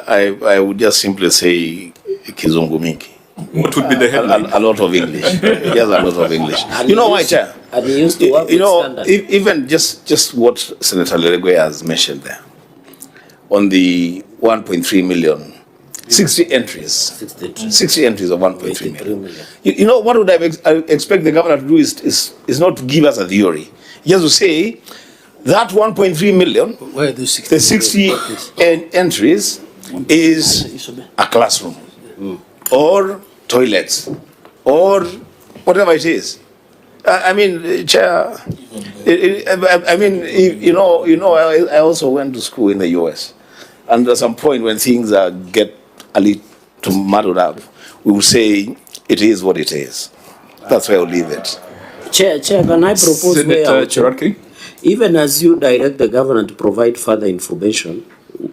I would just simply say Kizungu mingi. What would be the headline? A lot of English. Yes, a lot of English. You know why, Chair? And he used to work with standard. Even just what Senator Leregwe has mentioned there, on the 1.3 million, 60 entries. 60 entries of 1.3 million. You know, what would I expect the governor to do is not to give us a theory. Just to say that 1.3 million, Where the 60, the 60 entries is a classroom or toilets or whatever it is. I mean, Chair, I also went to school in the US, and at some point when things get a little muddled up, we will say it is what it is. That's where I'll leave it. Chair, can I propose Senator even as you direct the governor to provide further information,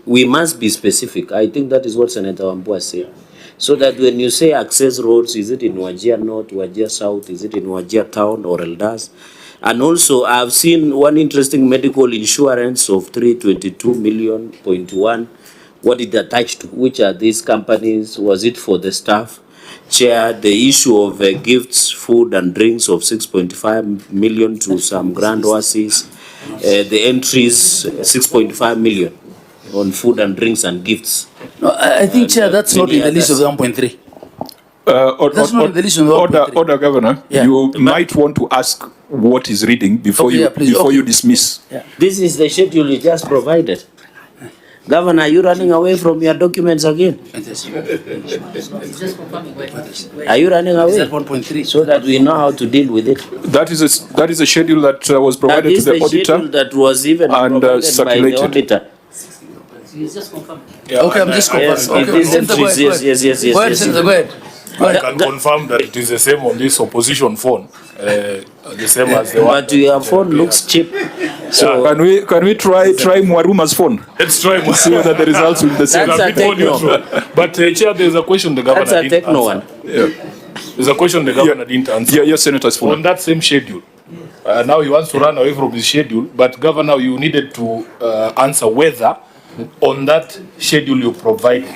we must be specific. I think that is what Senator Wambua said. So that when you say access roads, is it in Wajir North, Wajir South, is it in Wajir Town or Eldas? And also, I've seen one interesting medical insurance of 322 million.1. What it attached to? Which are these companies? Was it for the staff? Chair, the issue of gifts, food and drinks of 6.5 million to some grand oases. The entries, 6.5 million on food and drinks and gifts. No, I think, Chair, that's not in the list of the 1.3. That's not in the list of the 1.3. Order, Governor, you might want to ask what is reading before you dismiss. Yeah. This is the schedule you just provided. Governor, are you running away from your documents again? Are you running away? Is that 1.3? So that we know how to deal with it. That is a schedule that was provided to the auditor that was even and circulated. By the auditor. Okay, I'm just confirming. Yes. Go ahead, Senator, go ahead. I can confirm that it is the same on this opposition phone. The same as the one. But your phone looks cheap. So Can we try Mwaruma's phone? Let's try to see whether the results will be the same. That's a techno. But Chair, there's a question the governor That's a didn't techno answer. one. Yeah. There's a question the governor didn't answer. Yes, Senator's phone. On that same schedule. Now he wants to run away from his schedule, but Governor, you needed to answer whether on that schedule you provided,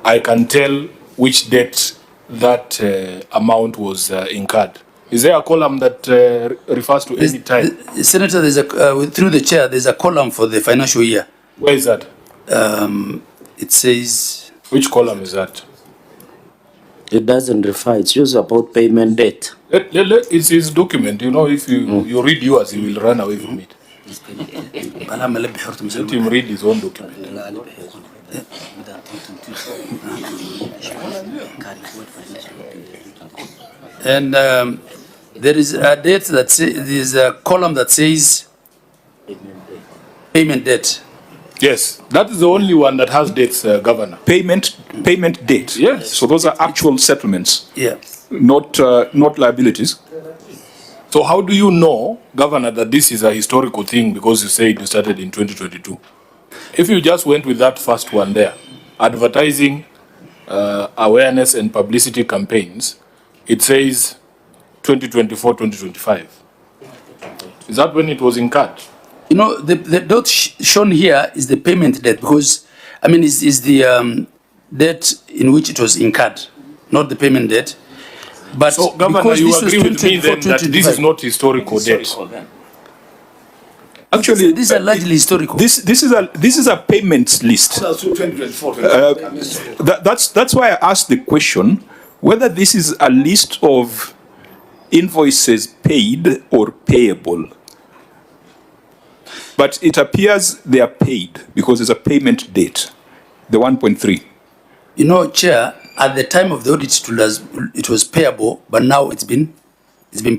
I can tell which date that amount was incurred. Is there a column that refers to any time? Senator, there's through the chair, there's a column for the financial year. Where is that? It says... Which column is that? It doesn't refer. It's just about payment date. It's his document. You know, if you read yours, he will run away from it. Let him read his own document. And there is a date that there's a column that says payment date. Yes, that is the only one that has dates, Governor. Payment date. Yes. So those are actual settlements. Yeah. Not liabilities. So how do you know, Governor, that this is a historical thing because you said you started in 2022? If you just went with that first one there, advertising, awareness and publicity campaigns, it says 2024, 2025. Is that when it was incurred? You know, the dot shown here is the payment date because, I mean, is the date in which it was incurred, not the payment date. But so, Governor, you agree with me then that this is not historical date? Actually, these are largely historical. This is a payments list. That's why I asked the question whether this is a list of invoices paid or payable. But it appears they are paid because there's a payment date, the 1.3. You know, Chair, at the time of the audit, it was payable, but now it's been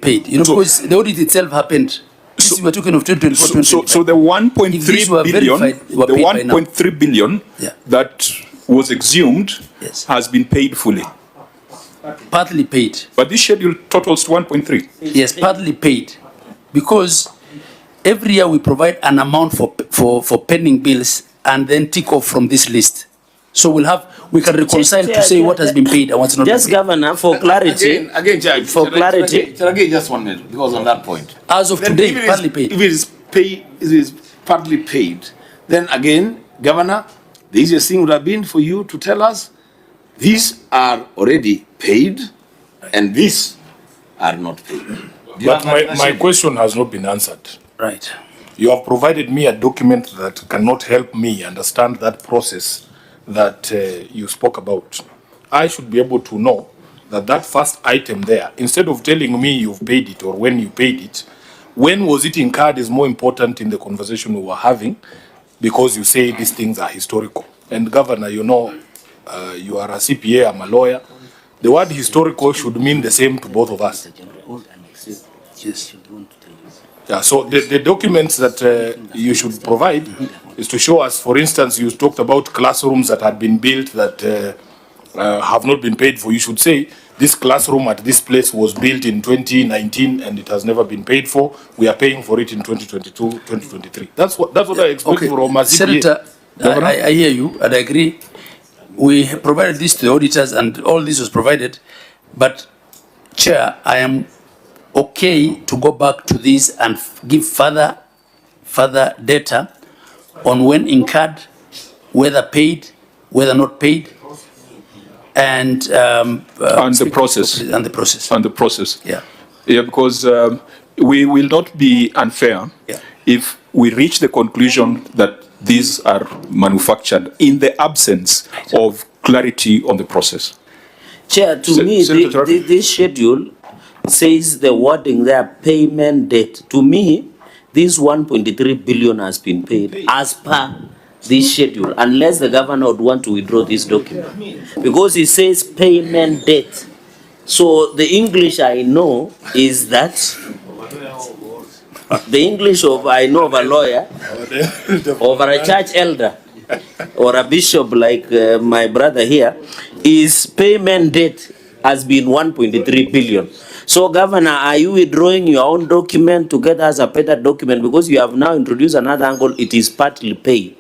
paid. You know, so, because the audit itself happened. So, we're talking of 2024. So the 1.3 billion, the 1.3 billion that was exhumed has been paid fully. Partly paid. But this schedule totals to 1.3. Yes, partly paid, because every year we provide an amount for pending bills and then tick off from this list. So we can reconcile to say what has been paid and what's not been paid. Just Governor, for clarity. Again, Judge, for clarity. Again, just 1 minute, because on that point. As of today, partly paid. If it is partly paid, then again, Governor, the easiest thing would have been for you to tell us, these are already paid and these are not paid. But my question has not been answered. Right. You have provided me a document that cannot help me understand that process that you spoke about. I should be able to know that that first item there, instead of telling me you've paid it or when you paid it, when was it incurred is more important in the conversation we were having, because you say these things are historical. And Governor, you know, you are a CPA, I'm a lawyer. The word historical should mean the same to both of us. Yeah, so the documents that you should provide is to show us, for instance, you talked about classrooms that had been built that have not been paid for. You should say, this classroom at this place was built in 2019 and it has never been paid for. We are paying for it in 2022, 2023. That's what I expect from a CPA. Senator, I hear you and I agree. We provided this to the auditors and all this was provided. But, Chair, I am okay to go back to this and give further data on when incurred, whether paid, whether not paid, and the process. And the process. And the process. Yeah. Yeah, because we will not be unfair if we reach the conclusion that these are manufactured in the absence of clarity on the process. Chair, to me, this schedule says the wording there, payment date. To me, this 1.3 billion has been paid as per this schedule, unless the governor would want to withdraw this document. Because it says payment date. So the English I know is that, the English of I know of a lawyer, of a church elder, or a bishop like my brother here, is payment date has been 1.3 billion. So, Governor, are you withdrawing your own document to get us a better document? Because you have now introduced another angle, it is partly paid.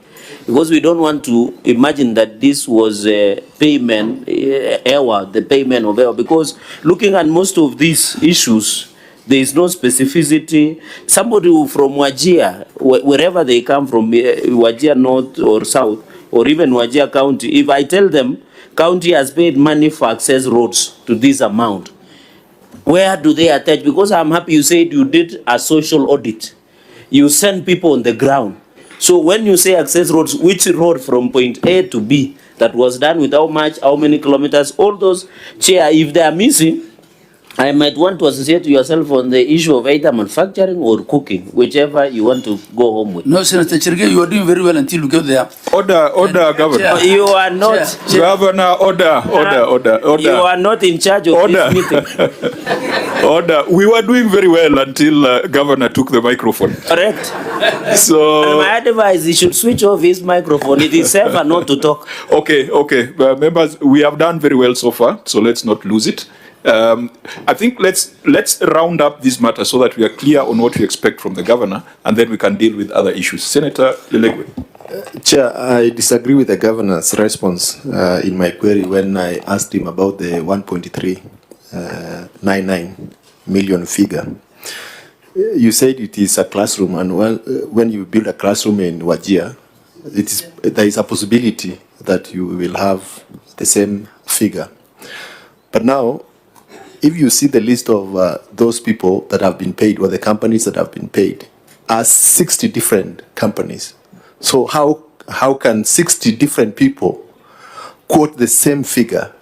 Because we don't want to imagine that this was a payment, error, the payment of error. Because looking at most of these issues, there is no specificity. Somebody who from Wajir, wherever they come from, Wajir North or South, or even Wajir County, if I tell them, county has paid money for access roads to this amount, where do they attach? Because I'm happy you said you did a social audit. You send people on the ground. So when you say access roads, which road from point A to B that was done with how much, how many kilometers, all those, Chair, if they are missing, I might want to associate yourself on the issue of either manufacturing or cooking, whichever you want to go home with. No, Senator Cherge, you are doing very well until you get there. Order, Governor. You are not. Governor, order. You are not in charge of this meeting. Order. We were doing very well until Governor took the microphone. Correct. So and my advice, he should switch off his microphone. It is safer not to talk. Okay. Members, we have done very well so far, so let's not lose it. I think let's round up this matter so that we are clear on what we expect from the governor, and then we can deal with other issues. Senator Lelegwe. Chair, I disagree with the governor's response in my query when I asked him about the 1.399 million figure. You said it is a classroom, and when you build a classroom in Wajir, there is a possibility that you will have the same figure. But now, if you see the list of those people that have been paid, or the companies that have been paid, are 60 different companies. So how can 60 different people quote the same figure,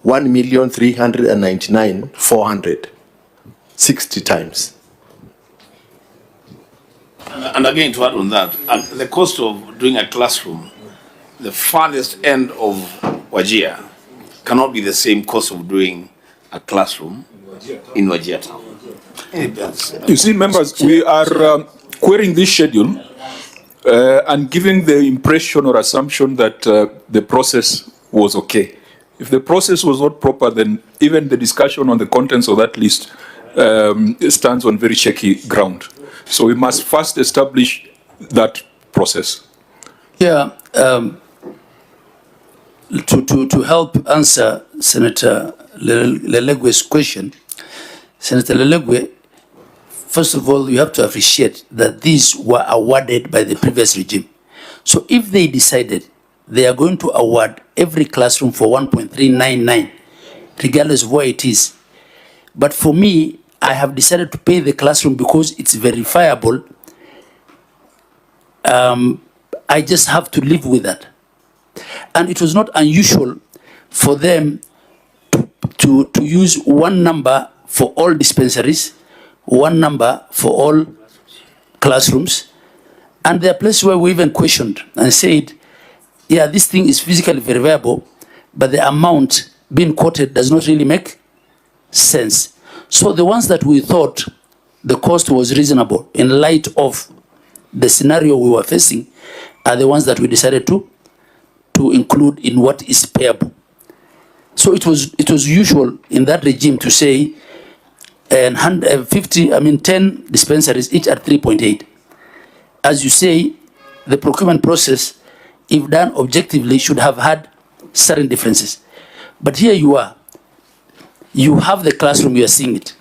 1,399,400, 60 times? And again, to add on that, the cost of doing a classroom, the farthest end of Wajir cannot be the same cost of doing a classroom in Wajir town. You see, members, we are querying this schedule and giving the impression or assumption that the process was okay. If the process was not proper, then even the discussion on the contents of that list stands on very shaky ground. So we must first establish that process. Yeah. To help answer Senator Lelegwe's question, Senator Lelegwe, first of all, you have to appreciate that these were awarded by the previous regime. So if they decided they are going to award every classroom for 1.399, regardless of where it is. But for me, I have decided to pay the classroom because it's verifiable. I just have to live with that. And it was not unusual for them to use one number for all dispensaries, one number for all classrooms. And there are places where we even questioned and said, yeah, this thing is physically verifiable, but the amount being quoted does not really make sense. So the ones that we thought the cost was reasonable in light of the scenario we were facing are the ones that we decided to include in what is payable. So it was usual in that regime to say 10 dispensaries, each at 3.8. As you say, the procurement process, if done objectively, should have had certain differences. But here you are. You have the classroom, you are seeing it.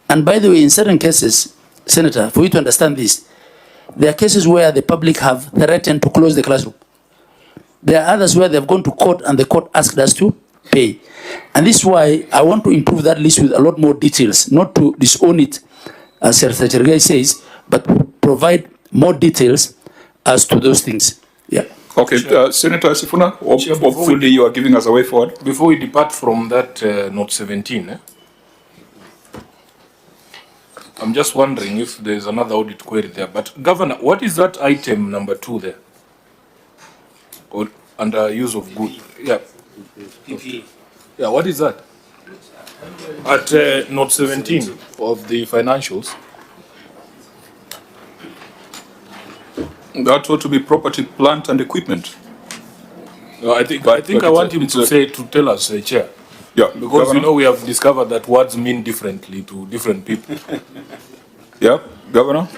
And by the way, in certain cases, Senator, for you to understand this, there are cases where the public have threatened to close the classroom. There are others where they've gone to court and the court asked us to pay. And this is why I want to improve that list with a lot more details, not to disown it, as Secretary says, but provide more details as to those things. Yeah. Okay, Senator Sifuna, hopefully you are giving us a way forward. Before we depart from that note 17, I'm just wondering if there's another audit query there. But Governor, what is that item number 2 there? Or under use of good? Yeah. Yeah, what is that? At note 17 of the financials. That ought to be property, plant and equipment. No, I think I want him to tell us, Chair. Yeah, because Governor? you know we have discovered that words mean differently to different people. Yeah, Governor?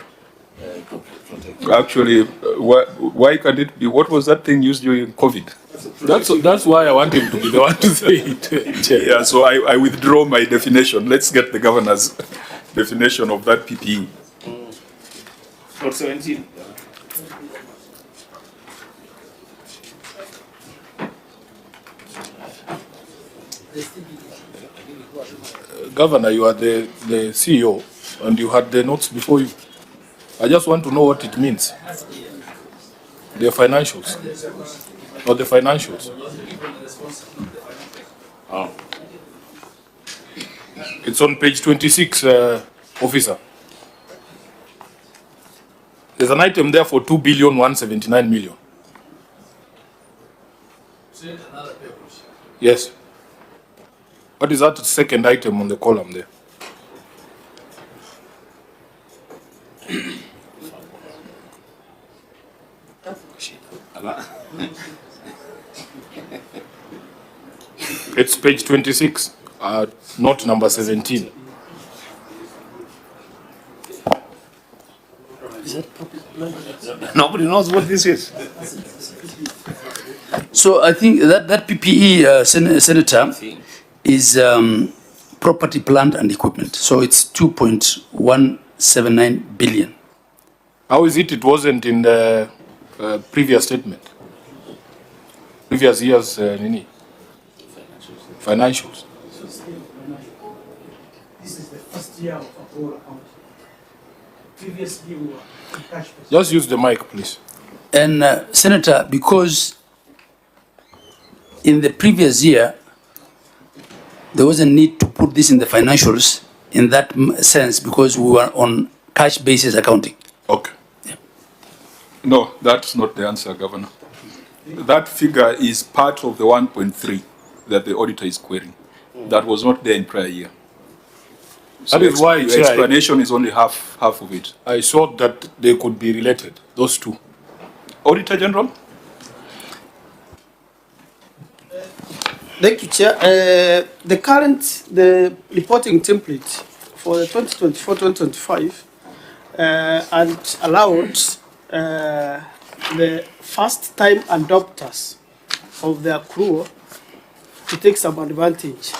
Actually, why can it be? What was that thing used during COVID? That's why I want him to be the one to say it, Chair. Yeah, so I withdraw my definition. Let's get the Governor's definition of that PPE. Note 17. Governor, you are the CEO and you had the notes before you. I just want to know what it means. The financials. Or the financials. Oh. It's on page 26, officer. There's an item there for 2,179,000,000. Yes. What is that second item on the column there? It's page 26, note number 17. Nobody knows what this is. So I think that PPE, Senator, is property, plant and equipment. So it's 2.179 billion. How is it wasn't in the previous statement? Previous year's financials. This is the first year of Ukora account. Previously we were cash. Just use the mic, please. And Senator, because in the previous year, there was a need to put this in the financials in that sense because we were on cash basis accounting. Okay. Yeah. No, that's not the answer, Governor. That figure is part of the 1.3 that the auditor is querying. That was not there in prior year. So that is why the explanation is only half of it. I thought that they could be related, those two. Auditor General? Thank you, Chair. The reporting template for the 2024-2025 and allowed the first-time adopters of the accrual to take some advantage.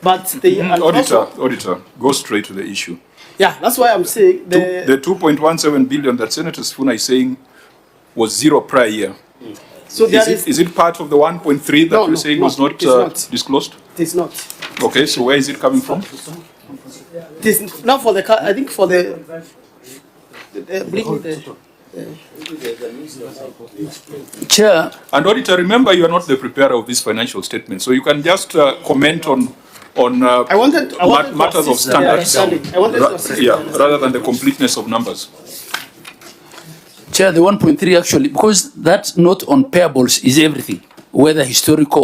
But they Auditor, go straight to the issue. Yeah, that's why I'm saying the 2.17 billion that Senator Sifuna is saying was zero prior year. So there Is it part of the 1.3 that No, you're saying was not, it is not. disclosed? It is not. Okay, so where is it coming from? It is not for the I think for the bring the Chair, And auditor, remember you are not the preparer of this financial statement, so you can just comment on I wanted to matters of assist standards. I wanted to assist. Yeah, rather than the completeness of numbers. Chair, the 1.3 actually, because that note on payables is everything, whether historical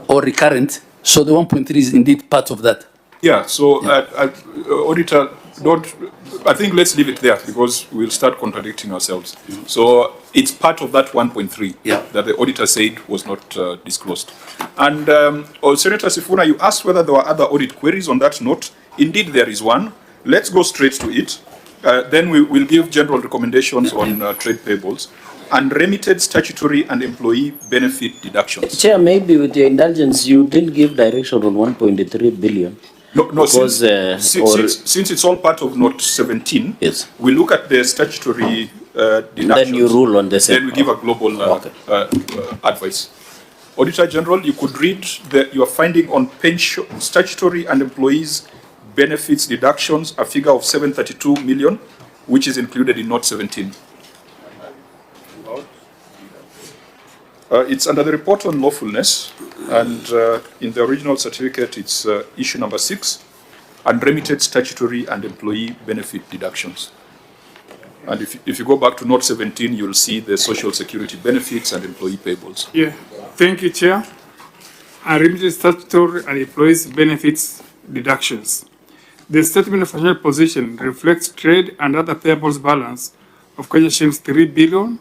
or recurrent. So the 1.3 is indeed part of that. Yeah, so auditor, I think let's leave it there because we'll start contradicting ourselves. So it's part of that 1.3 that the auditor said was not disclosed. And Senator Sifuna, you asked whether there were other audit queries on that note. Indeed, there is one. Let's go straight to it. Then we will give general recommendations on trade payables and remitted statutory and employee benefit deductions. Chair, maybe with your indulgence, you didn't give direction on 1.3 billion. No, because, since it's all part of note 17, yes, we look at the statutory deductions. Then you rule on the same. Then we give a global advice. Auditor General, you could read your finding on pension, statutory and employees benefits deductions, a figure of 732 million, which is included in note 17. It's under the report on lawfulness, and in the original certificate, it's issue number 6, unremitted statutory and employee benefit deductions. And if you go back to note 17, you'll see the social security benefits and employee payables. Yeah, thank you, Chair. Unremitted statutory and employees benefits deductions. The statement of financial position reflects trade and other payables balance of Kenya shillings 3 billion.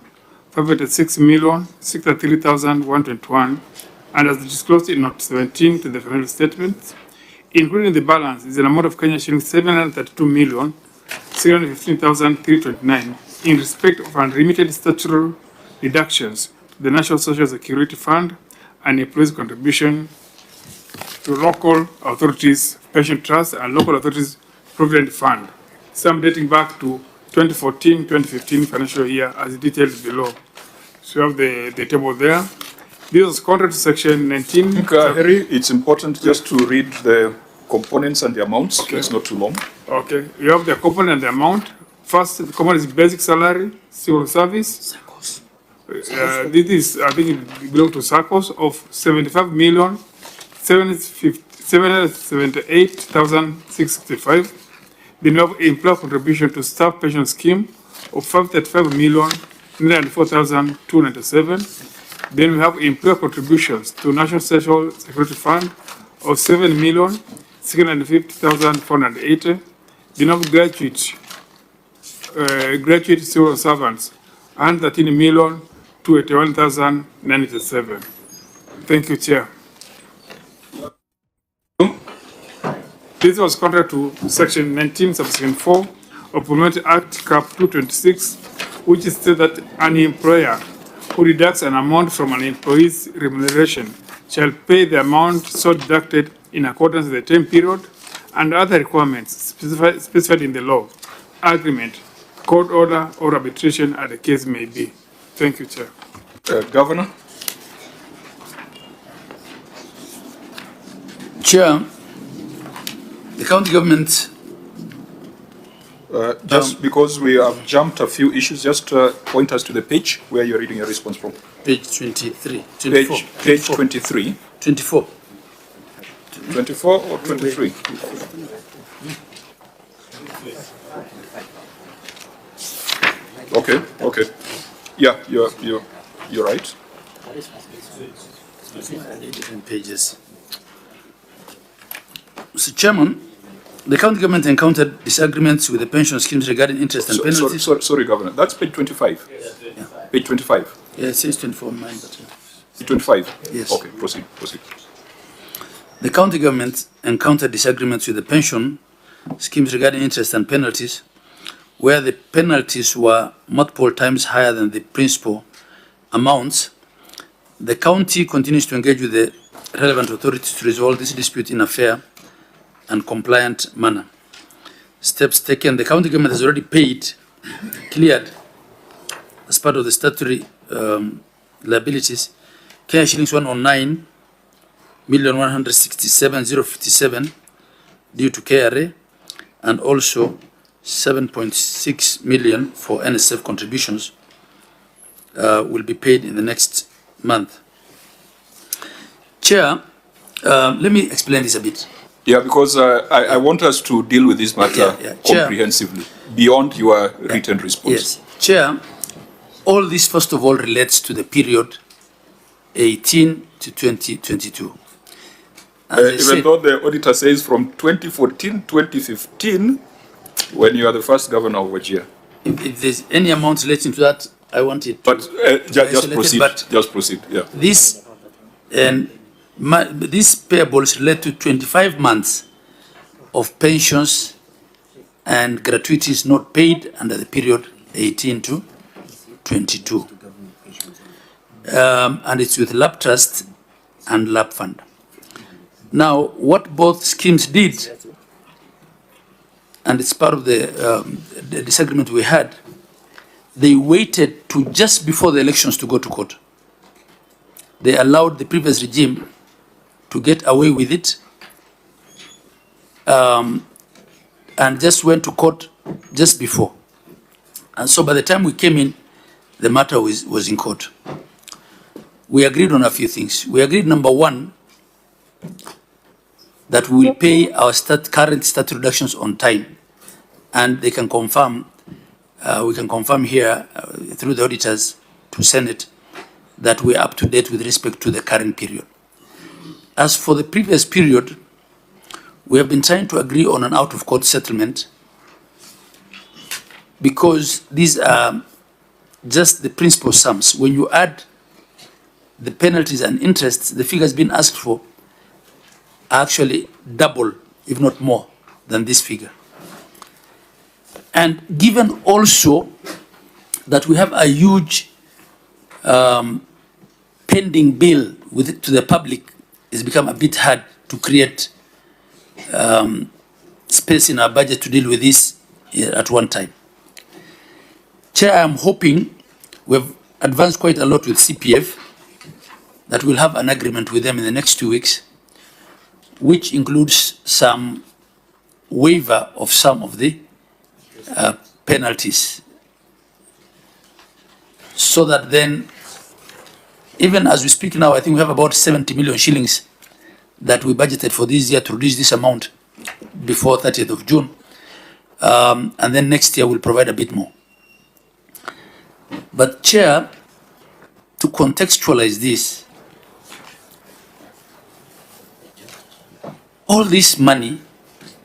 586,633,121, and as disclosed in note 17 to the financial statement, including the balance is an amount of Kenya shillings 732,615,329 in respect of unremitted statutory deductions to the National Social Security Fund and employees' contribution to local authorities, pension trusts, and local authorities' provident fund, some dating back to 2014-2015 financial year as detailed below. So you have the table there. This is contrary to section 19. Harry, it's important just to read the components and the amounts. Okay. It's not too long. Okay, you have the component and the amount. First, the component is basic salary, civil service. This is, I think it belongs to SACCOs of 75,778,665. Then you have employer contribution to staff pension scheme of 535,904,297. Then we have employer contributions to National Social Security Fund of 7,650,480. Then we have graduate civil servants, 113,281,097. Thank you, Chair. This was contrary to section 19, subsection 4 of Parliamentary Act Cap 226, which states that an employer who deducts an amount from an employee's remuneration shall pay the amount so deducted in accordance with the term period and other requirements specified in the law, agreement, court order, or arbitration as the case may be. Thank you, Chair. Governor? Chair, the county government. Just because we have jumped a few issues, just point us to the page where you're reading your response from. Page 23, 24. Page 23. 24. 24 or 23? Okay, okay. Yeah, you're right. Different pages. Mr. Chairman, the county government encountered disagreements with the pension schemes regarding interest and penalties. Sorry, Governor. That's page 25. Yeah. Page 25. Yeah, it says 24 on mine, but 25. Yes. Okay, proceed. the county government encountered disagreements with the pension schemes regarding interest and penalties, where the penalties were multiple times higher than the principal amounts. The county continues to engage with the relevant authorities to resolve this dispute in a fair and compliant manner. Steps taken: the county government has already cleared, as part of the statutory liabilities, Kenya shillings 109,167,057 due to KRA, and also 7.6 million for NSF contributions will be paid in the next month. Chair, let me explain this a bit. Yeah, because I want us to deal with this matter comprehensively, beyond your written response. Yes, Chair, all this first of all relates to the period 18 to 2022. Even though the auditor says from 2014, 2015, when you are the first governor of Wajir. If there's any amount relating to that, I want it to just proceed. Just proceed. Yeah. This these payables relate to 25 months of pensions and gratuities not paid under the period 18 to 22. And it's with LAP Trust and LAP Fund. Now, what both schemes did, and it's part of the disagreement we had, they waited to just before the elections to go to court. They allowed the previous regime to get away with it, and just went to court just before. And so by the time we came in, the matter was in court. We agreed on a few things. We agreed, number one, that we will pay our current stat reductions on time. And they can confirm, we can confirm here through the auditors to Senate that we're up to date with respect to the current period. As for the previous period, we have been trying to agree on an out-of-court settlement because these are just the principal sums. When you add the penalties and interests, the figures being asked for are actually double, if not more, than this figure. And given also that we have a huge pending bill to the public, it's become a bit hard to create space in our budget to deal with this at one time. Chair, I'm hoping we've advanced quite a lot with CPF, that we'll have an agreement with them in the next 2 weeks, which includes some waiver of some of the penalties. So that then, even as we speak now, I think we have about 70 million shillings that we budgeted for this year to reduce this amount before 30th of June. And then next year we'll provide a bit more. But Chair, to contextualize this, all this money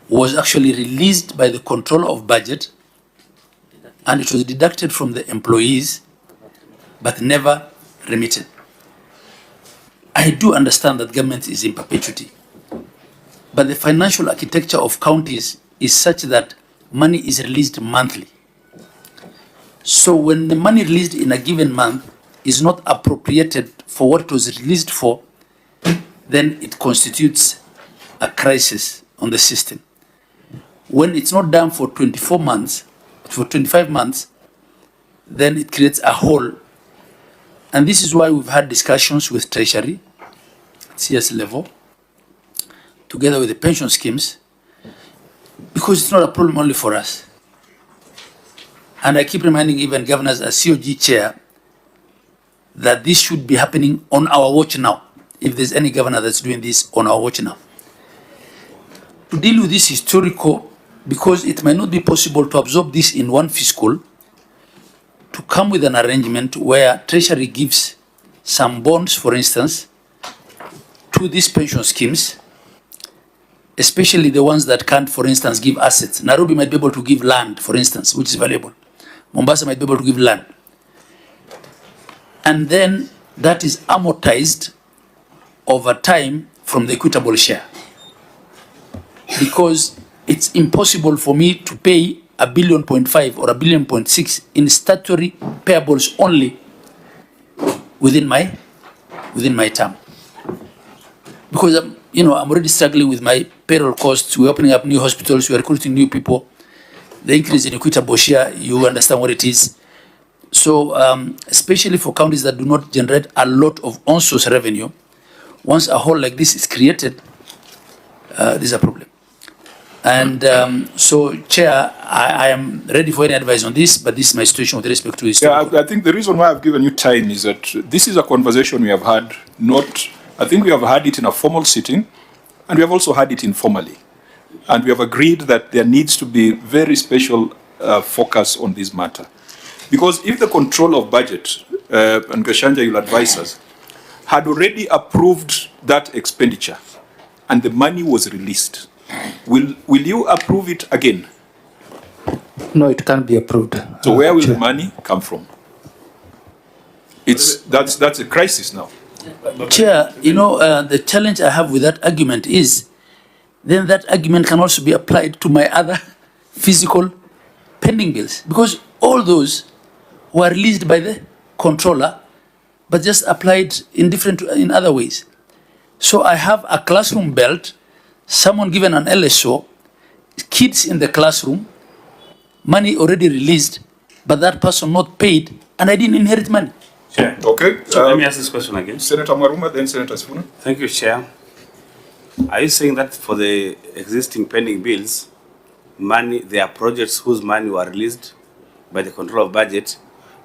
was actually released by the controller of budget, and it was deducted from the employees, but never remitted. I do understand that government is in perpetuity, but the financial architecture of counties is such that money is released monthly. So when the money released in a given month is not appropriated for what it was released for, then it constitutes a crisis on the system. When it's not done for 24 months, for 25 months, then it creates a hole. And this is why we've had discussions with Treasury, CS level, together with the pension schemes, because it's not a problem only for us. And I keep reminding even governors as COG chair that this should be happening on our watch now, if there's any governor that's doing this on our watch now. To deal with this historical, because it might not be possible to absorb this in one fiscal, to come with an arrangement where Treasury gives some bonds, for instance, to these pension schemes, especially the ones that can't, for instance, give assets. Nairobi might be able to give land, for instance, which is valuable. Mombasa might be able to give land. And then that is amortized over time from the equitable share. Because it's impossible for me to pay $1.5 billion or $1.6 billion in statutory payables only within my term. Because I'm already struggling with my payroll costs. We're opening up new hospitals. We're recruiting new people. The increase in equitable share, you understand what it is. So especially for counties that do not generate a lot of on-source revenue, once a hole like this is created, there's a problem. And so, Chair, I am ready for any advice on this, but this is my situation with respect to historical. Yeah, I think the reason why I've given you time is that this is a conversation we have had, I think we have had it in a formal sitting, and we have also had it informally. And we have agreed that there needs to be very special focus on this matter. Because if the control of budget, and Gachagua, you'll advise us, had already approved that expenditure, and the money was released, will you approve it again? No, it can't be approved. So where will the money come from? That's a crisis now. Chair, you know, the challenge I have with that argument is, then that argument can also be applied to my other physical pending bills, because all those were released by the controller, but just applied in other ways. So I have a classroom belt, someone given an LSO, kids in the classroom, money already released, but that person not paid, and I didn't inherit money. Chair. Okay. So let me ask this question again. Senator Maruma, then Senator Sifuna. Thank you, Chair. Are you saying that for the existing pending bills, there are projects whose money were released by the control of budget,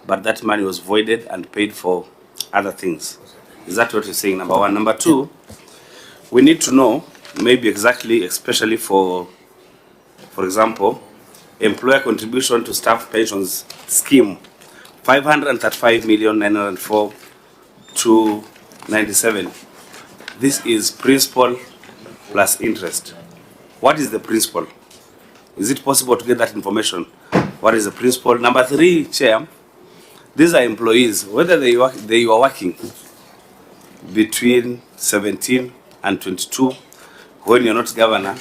but that money was voided and paid for other things? Is that what you're saying, number one? Number two, we need to know, maybe exactly, especially for example, employer contribution to staff pensions scheme, 535,904,297. This is principal plus interest. What is the principal? Is it possible to get that information? What is the principal? Number three, Chair, these are employees, whether they are working between 17 and 22, when you're not governor,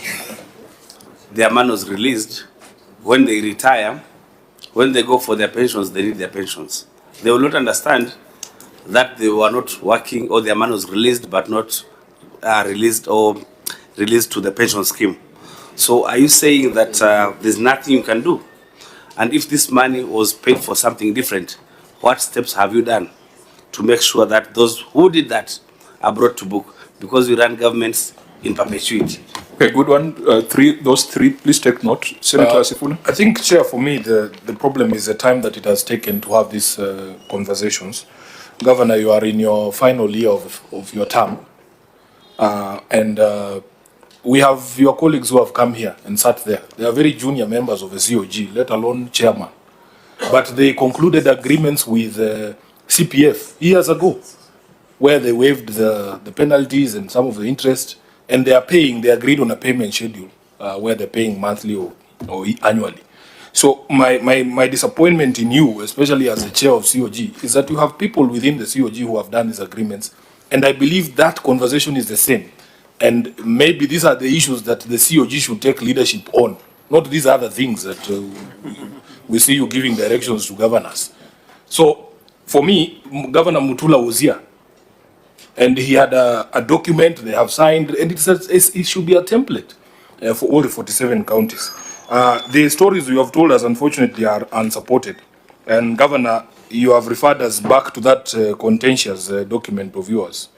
their money was released. When they retire, when they go for their pensions, they need their pensions. They will not understand that they were not working, or their money was released but not released to the pension scheme. So are you saying that there's nothing you can do? And if this money was paid for something different, what steps have you done to make sure that those who did that are brought to book? Because we run governments in perpetuity. Okay, good one. Those three, please take note. Senator Sifuna. I think, Chair, for me, the problem is the time that it has taken to have these conversations. Governor, you are in your final year of your term. And we have your colleagues who have come here and sat there. They are very junior members of the COG, let alone chairman. But they concluded agreements with CPF years ago, where they waived the penalties and some of the interest, and they agreed on a payment schedule where they're paying monthly or annually. So my disappointment in you, especially as the chair of COG, is that you have people within the COG who have done these agreements, and I believe that conversation is the same. And maybe these are the issues that the COG should take leadership on, not these other things that we see you giving directions to governors. So for me, Governor Mutula was here, and he had a document they have signed, and it says it should be a template for all the 47 counties. The stories you have told us, unfortunately, are unsupported. And Governor, you have referred us back to that contentious document of yours.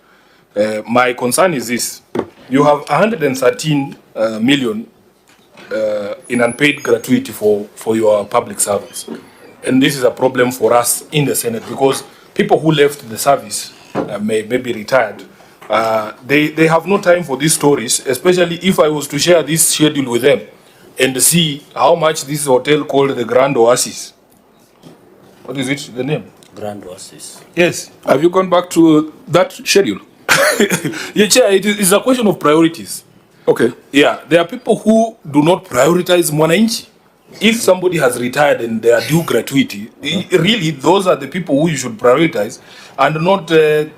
My concern is this: you have 113 million in unpaid gratuity for your public servants. And this is a problem for us in the Senate, because people who left the service may be retired. They have no time for these stories, especially if I was to share this schedule with them and see how much this hotel called the Grand Oasis. What is it, the name? Grand Oasis. Yes. Have you gone back to that schedule? Yeah, Chair, it is a question of priorities. Okay. Yeah, there are people who do not prioritize Mwananchi. If somebody has retired and they are due gratuity, really those are the people who you should prioritize, and not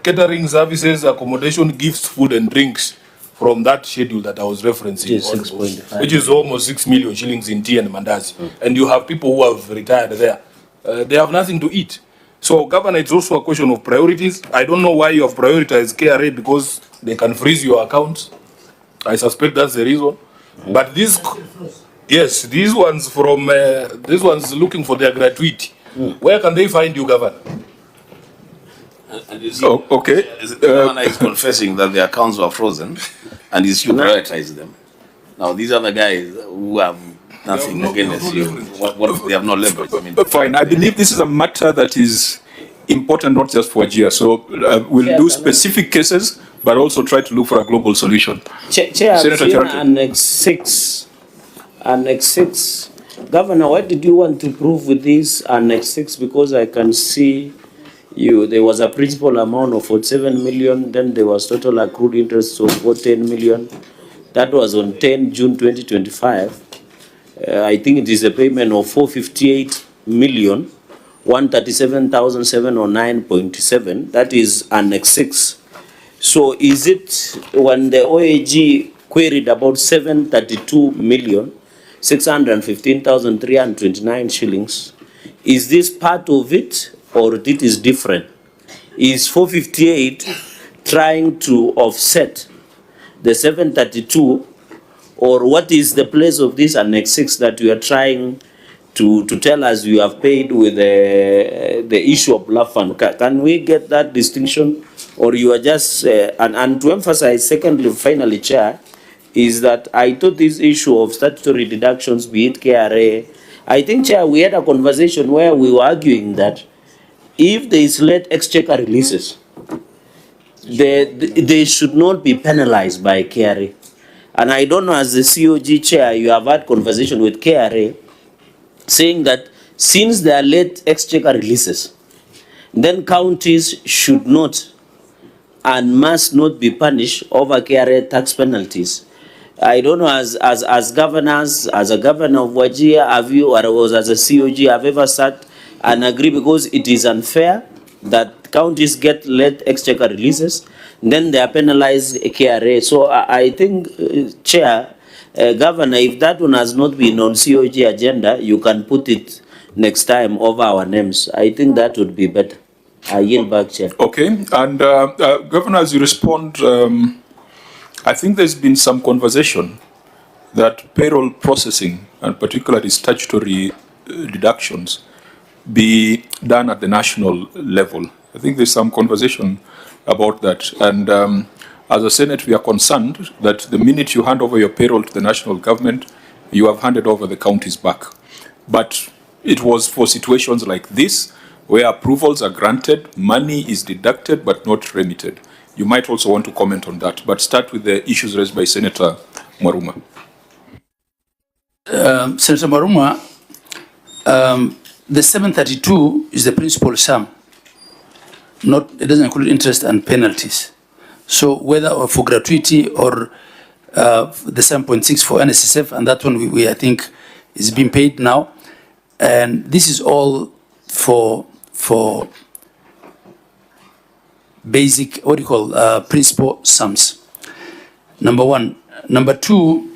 catering services, accommodation, gifts, food and drinks from that schedule that I was referencing, which is almost 6 million shillings in tea and mandazi. And you have people who have retired there. They have nothing to eat. So, Governor, it's also a question of priorities. I don't know why you have prioritized KRA, because they can freeze your accounts. I suspect that's the reason. But these, yes, these ones looking for their gratuity. Where can they find you, Governor? And you see, Okay. the governor is confessing that the accounts were frozen, and he's to prioritize them. Now, these are the guys who have nothing against you. What they have no leverage. I mean, Fine. I believe this is a matter that is important not just for Wajir. So we'll do specific cases, but also try to look for a global solution. Chair, Senator I've seen Chirato. Annex 6. Governor, what did you want to prove with this Annex 6? Because I can see there was a principal amount of 47 million, then there was total accrued interest of 10 million. That was on 10 June 2025. I think it is a payment of 458 million, 137,709.7. That is Annex 6. So is it when the OAG queried about 732 million, 615,329 shillings, is this part of it or it is different? Is 458 trying to offset the 732, or what is the place of this Annex 6 that you are trying to tell us you have paid with the issue of love fund? Can we get that distinction, or you are just and to emphasize, secondly, finally, Chair, is that I thought this issue of statutory deductions, be it KRA, I think, Chair, we had a conversation where we were arguing that if there is late exchequer releases, they should not be penalized by KRA. And I don't know, as the COG Chair, you have had conversation with KRA saying that since there are late exchequer releases, then counties should not and must not be punished over KRA tax penalties. I don't know, as governors, as a governor of Wajir, have you, or as a COG, have ever sat and agree, because it is unfair that counties get late exchequer releases, then they are penalized KRA. So I think, Chair, Governor, if that one has not been on COG agenda, you can put it next time over our names. I think that would be better. I yield back, Chair. Okay. And Governor, as you respond, I think there's been some conversation that payroll processing, and particularly statutory deductions, be done at the national level. I think there's some conversation about that. And as a Senate, we are concerned that the minute you hand over your payroll to the national government, you have handed over the counties back. But it was for situations like this, where approvals are granted, money is deducted but not remitted. You might also want to comment on that, but start with the issues raised by Senator Mwaruma. Senator Mwaruma, the 732 is the principal sum. It doesn't include interest and penalties. So whether for gratuity or the 7.6 for NSSF, and that one we I think is being paid now, and this is all for basic, what do you call, principal sums. Number one. Number two.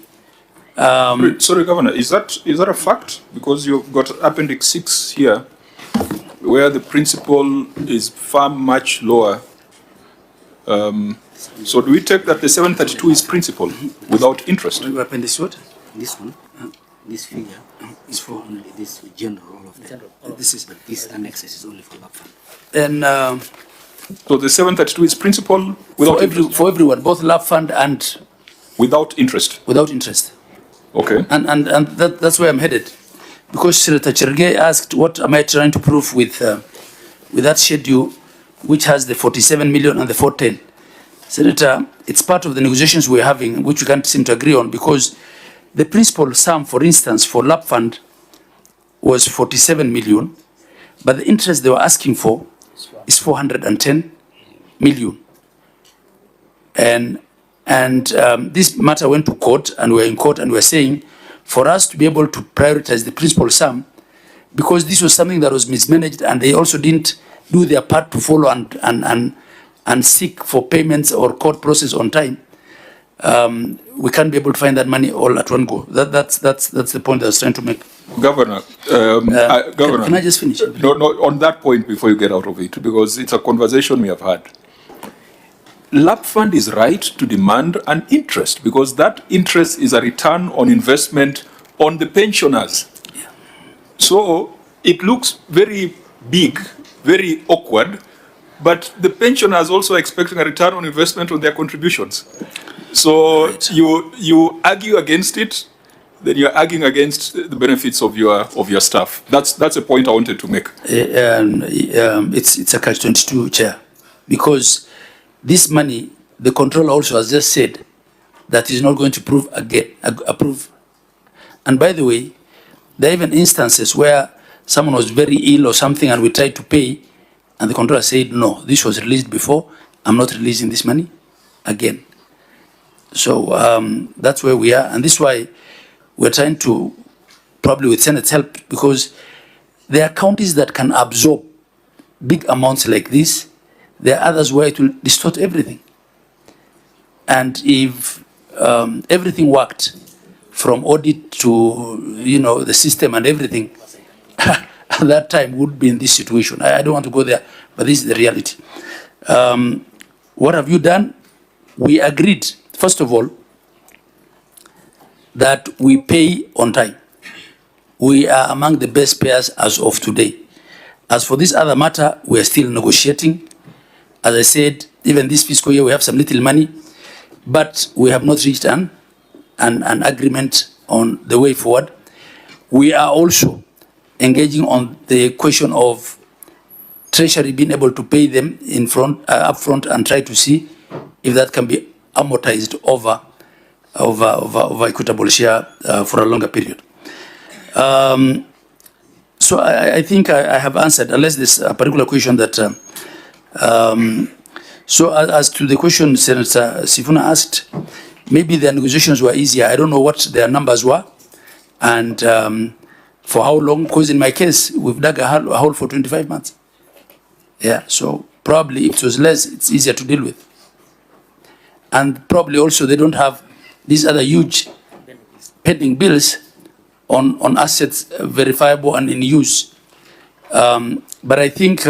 Sorry, Governor, is that a fact? Because you've got Appendix 6 here, where the principal is far much lower. So do we take that the 732 is principal without interest? Appendix what? This one, this figure is for only this general, all of them. This annexes is only for love fund. And so the 732 is principal without interest? For everyone, both love fund and without interest. Without interest. Okay. And that's where I'm headed, because Senator Cherge asked, what am I trying to prove with that schedule, which has the 47 million and the 410. Senator, it's part of the negotiations we're having, which we can't seem to agree on, because the principal sum, for instance, for lab fund was 47 million, but the interest they were asking for is 410 million. And this matter went to court, and we're in court, and we're saying, for us to be able to prioritize the principal sum, because this was something that was mismanaged, and they also didn't do their part to follow and seek for payments or court process on time, we can't be able to find that money all at one go. That's the point I was trying to make. Governor, Governor, can I just finish? No, on that point before you get out of it, because it's a conversation we have had. LAP fund is right to demand an interest, because that interest is a return on investment on the pensioners. Yeah. So it looks very big, very awkward, but the pensioners also expecting a return on investment on their contributions. So you argue against it, then you're arguing against the benefits of your staff. That's a point I wanted to make. It's a catch-22, Chair, because this money, the controller also has just said that is not going to approve. And by the way, there are even instances where someone was very ill or something and we tried to pay and the controller said, no, this was released before, I'm not releasing this money again. So that's where we are, and this is why we're trying to, probably with Senate's help, because there are counties that can absorb big amounts like this. There are others where it will distort everything. And if everything worked from audit to, the system and everything, at that time would be in this situation. I don't want to go there, but this is the reality. What have you done? We agreed, first of all, that we pay on time. We are among the best payers as of today. As for this other matter, we are still negotiating. As I said, even this fiscal year, we have some little money, but we have not reached an agreement on the way forward. We are also engaging on the question of Treasury being able to pay them upfront and try to see if that can be amortized over equitable share for a longer period. So I think I have answered, unless there's a particular question that... so as to the question Senator Sifuna asked, maybe their negotiations were easier. I don't know what their numbers were and for how long, because in my case, we've dug a hole for 25 months. Yeah, so probably if it was less, it's easier to deal with. And probably also they don't have these other huge pending bills on assets verifiable and in use. But I think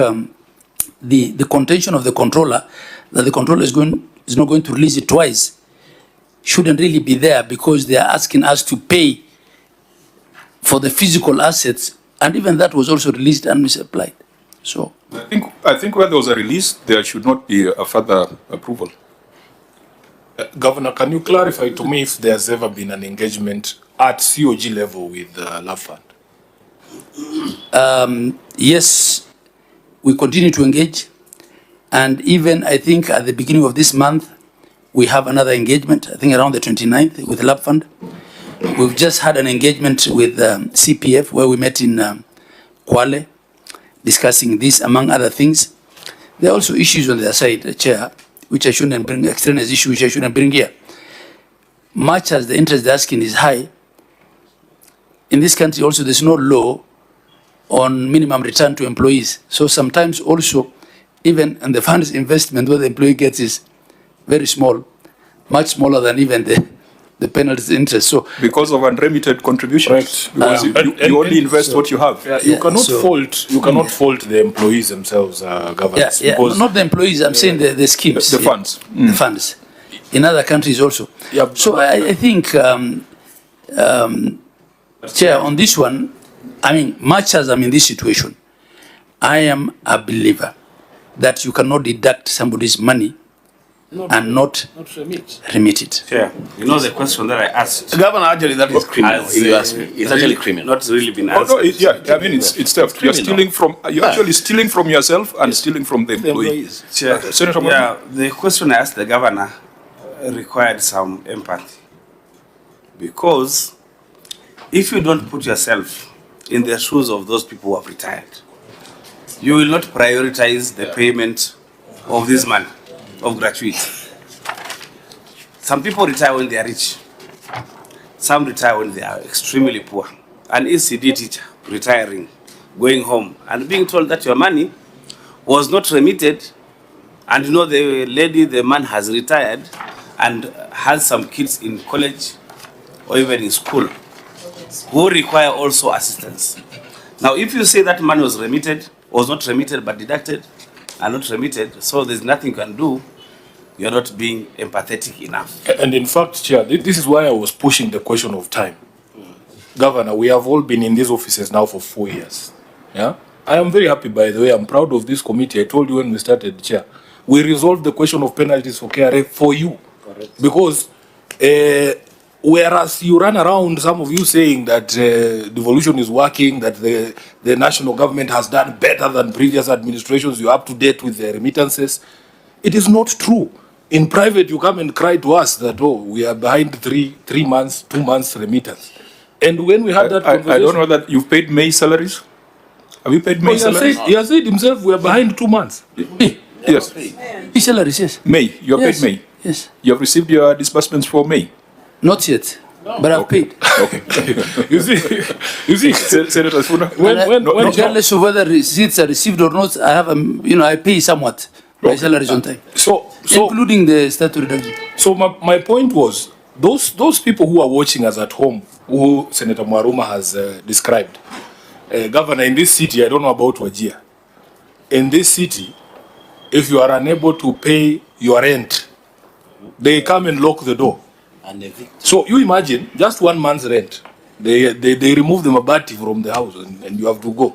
the contention of the controller, that the controller is not going to release it twice, shouldn't really be there, because they are asking us to pay for the physical assets, and even that was also released and misapplied. So I think where there was a release, there should not be a further approval. Governor, can you clarify to me if there's ever been an engagement at COG level with the Love Fund? Yes, we continue to engage. And even I think at the beginning of this month, we have another engagement, I think around the 29th with the Love Fund. We've just had an engagement with CPF where we met in Kwale, discussing this among other things. There are also issues on their side, Chair, which I shouldn't bring, extraneous issues which I shouldn't bring here. Much as the interest they're asking is high, in this country also there's no law on minimum return to employees. So sometimes also, even in the fund's investment, what the employee gets is very small, much smaller than even the penalty interest. So because of unremitted contributions, because you only invest what you have. Yeah, you cannot fault the employees themselves, governors. Because not the employees. I'm saying the schemes, the funds, the funds. In other countries also. Yeah. So I think, Chair, on this one, I mean, much as I'm in this situation, I am a believer that you cannot deduct somebody's money and not remit it. Yeah, you know the question that I asked. Governor, actually that is criminal. If you ask me, it's actually criminal. Not really been answered. Oh, no, I mean it's theft. You're stealing from. You're actually stealing from yourself and stealing from the employees. Senator, the question I asked the governor required some empathy, because if you don't put yourself in the shoes of those people who have retired, you will not prioritize the payment of this money, of gratuity. Some people retire when they are rich. Some retire when they are extremely poor. An ECD teacher retiring, going home, and being told that your money was not remitted, and you know the man has retired and has some kids in college or even in school who require also assistance. Now, if you say that money was remitted, was not remitted but deducted and not remitted, so there's nothing you can do, you're not being empathetic enough. And in fact, Chair, this is why I was pushing the question of time. Governor, we have all been in these offices now for 4 years. Yeah, I am very happy, by the way. I'm proud of this committee. I told you when we started, Chair. We resolved the question of penalties for KRA for you. Correct. Because whereas you run around, some of you saying that devolution is working, that the national government has done better than previous administrations, you're up to date with the remittances. It is not true. In private, you come and cry to us that, oh, we are behind 3 months, 2 months remittance. And when we had that conversation... I don't know that you've paid May salaries. Have you paid May salaries? He has said himself we are behind 2 months. Yes. His salaries, yes. May. You have paid May. Yes. You have received your disbursements for May. Not yet, but I've paid. Okay. you see, Senator Sifuna. Regardless of whether receipts are received or not, I have I pay somewhat my salaries on time. So including the statutory reduction. So my point was, those people who are watching us at home, who Senator Mwaruma has described, Governor, in this city, I don't know about Wajir, in this city, if you are unable to pay your rent, they come and lock the door. So you imagine, just 1 month's rent, they remove the mabati from the house and you have to go.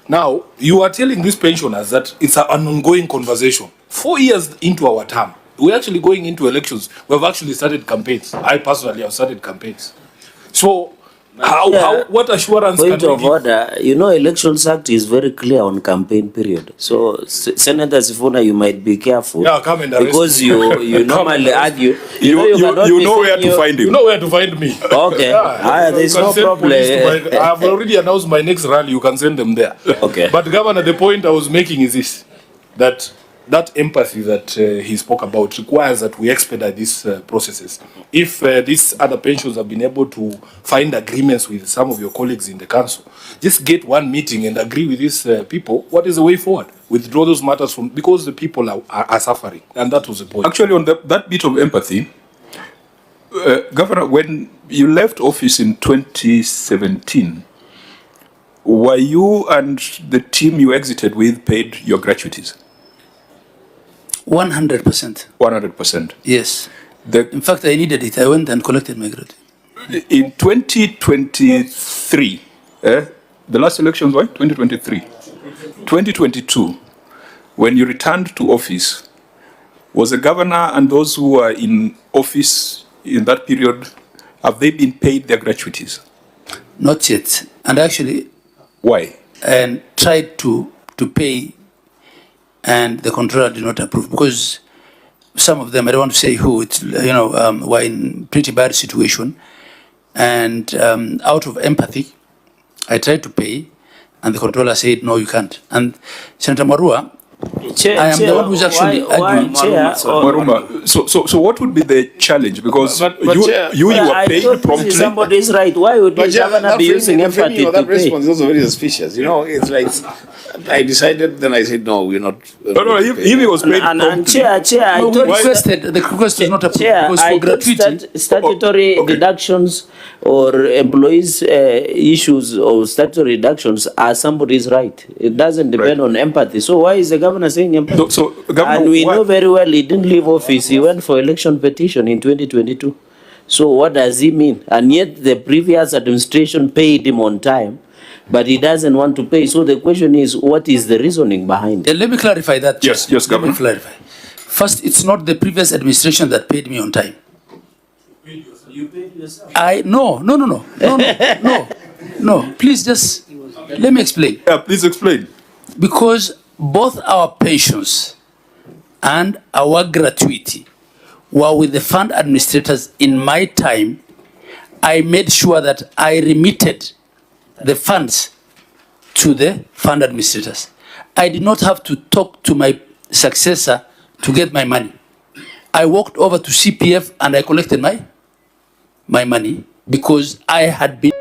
Now, you are telling these pensioners that it's an ongoing conversation. 4 years into our term, we're actually going into elections. We've actually started campaigns. I personally have started campaigns. So, what assurance can we give? Point of order, Elections Act is very clear on campaign period. So, Senator Sifuna, you might be careful. Yeah, come and arrest because me. you normally argue. You know where to find him. You know where to find me. Okay, there's no problem. I have already announced my next rally. You can send them there. Okay. But Governor, the point I was making is this, that empathy that he spoke about requires that we expedite these processes. If these other pensions have been able to find agreements with some of your colleagues in the council, just get one meeting and agree with these people. What is the way forward? Withdraw those matters from, because the people are suffering, and that was the point. Actually, on that bit of empathy, Governor, when you left office in 2017, were you and the team you exited with paid your gratuities? 100%. 100%. Yes. In fact, I needed it. I went and collected my gratuity. In 2023, the last elections were 2023. 2022, when you returned to office, was the governor and those who were in office in that period, have they been paid their gratuities? Not yet. And actually... Why? And tried to pay, and the controller did not approve, because some of them, I don't want to say who, were in pretty bad situation, and out of empathy, I tried to pay, and the controller said, no, you can't. And Senator Marua, I am the one who's actually arguing. Maruma, so what would be the challenge? Because you were paid promptly. Somebody's right. Why would the governor be using empathy to that pay? response is also very suspicious. It's like, I decided, then I said, no, we're not. No, if he was paid and Chair, no, we requested, the request was not approved. Chair, because for gratuity, statutory deductions or employees' issues or statutory deductions are somebody's right. It doesn't depend on empathy. So why is the governor saying empathy? And we know very well he didn't leave office. He went for election petition in 2022. So what does he mean? And yet the previous administration paid him on time, but he doesn't want to pay. So the question is, what is the reasoning behind it? Let me clarify that. Yes, Governor. Let me clarify. First, it's not the previous administration that paid me on time. You paid yourself. No. Please just let me explain. Yeah, please explain. Because both our pensions and our gratuity were with the fund administrators in my time. I made sure that I remitted the funds to the fund administrators. I did not have to talk to my successor to get my money. I walked over to CPF and I collected my money because I had been